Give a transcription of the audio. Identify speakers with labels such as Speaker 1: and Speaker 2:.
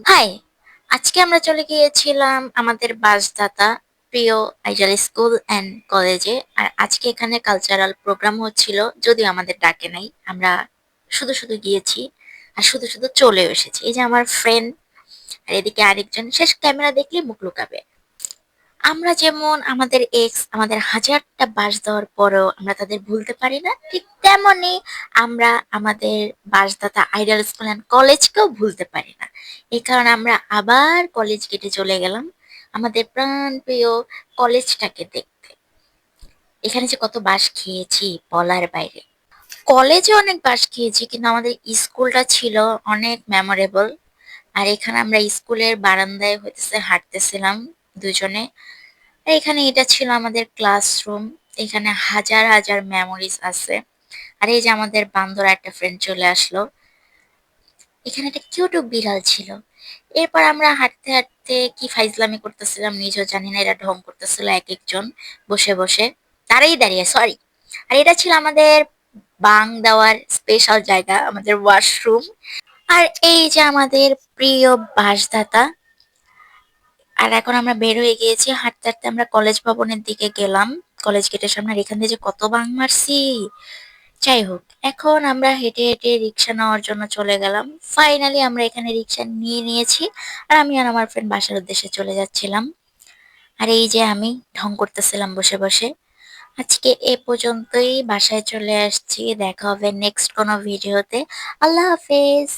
Speaker 1: High! আজকে আমরা চলে গিয়েছিলাম আমাদের বাসদাতা প্রিয় আইডিয়াল স্কুল অ্যান্ড কলেজে। আর আজকে এখানে কালচারাল প্রোগ্রাম হচ্ছিল। যদিও আমাদের ডাকে নাই। আমরা শুধু গিয়েছি আর শুধু চলেও এসেছি। এই যে আমার ফ্রেন্ড আর এদিকে আরেকজন শেষ ক্যামেরা দেখলে মুখ লুকাবে। আমরা যেমন আমাদের এক্স আমাদের হাজারটা বাস দেওয়ার পরেও আমরা তাদের ভুলতে পারি না, ঠিক তেমনি আমরা আমাদের বাসদাতা আইডিয়াল স্কুল অ্যান্ড কলেজকেও ভুলতে পারি না। এই কারণে আমরা আবার কলেজ গেটে চলে গেলাম আমাদের প্রাণপ্রিয় কলেজটাকে দেখতে। এখানে যে কত বাস খেয়েছি বলার বাইরে। কলেজে অনেক বাস খেয়েছি কিন্তু আমাদের স্কুলটা ছিল অনেক মেমোরেবল। আর এখানে আমরা স্কুলের বারান্দায় হইতেছে হাঁটতেছিলাম দুজনে। এখানে এটা ছিল আমাদের ক্লাসরুম। এখানে হাজার মেমোরিজ আছে। আর এই যে আমাদের বান্দর একটা ফ্রেন্ড চলে আসলো। এখানে একটা কিউট বিড়াল ছিল। এরপর আমরা হাঁটতে কি ফাইজলামি করতেছিলাম নিজেও জানি না, এরা ঢং করতেছিল এক একজন বসে দাঁড়িয়ে সরি। আর এটা ছিল আমাদের বাং দেওয়ার স্পেশাল জায়গা, আমাদের ওয়াশরুম। আর এই যে আমাদের প্রিয় বাসদাতা। আর এখন আমরা বের হয়ে গিয়েছি হাঁটতে আমরা কলেজ ভবনের দিকে গেলাম। কলেজ গেটের সামনে। আর এখান থেকে যে কত বাং মারছি। যাই হোক, এখন আমরা হেঁটে রিক্সা নেওয়ার জন্য চলে গেলাম। ফাইনালি আমরা এখানে রিক্সা নিয়ে নিয়েছি। আর আমি আর আমার ফ্রেন্ড বাসার উদ্দেশ্যে চলে যাচ্ছিলাম। আর এই যে আমি ঢং করতেছিলাম বসে আজকে এ পর্যন্তই, বাসায় চলে আসছি। দেখা হবে নেক্সট কোনো ভিডিওতে। আল্লাহ হাফেজ।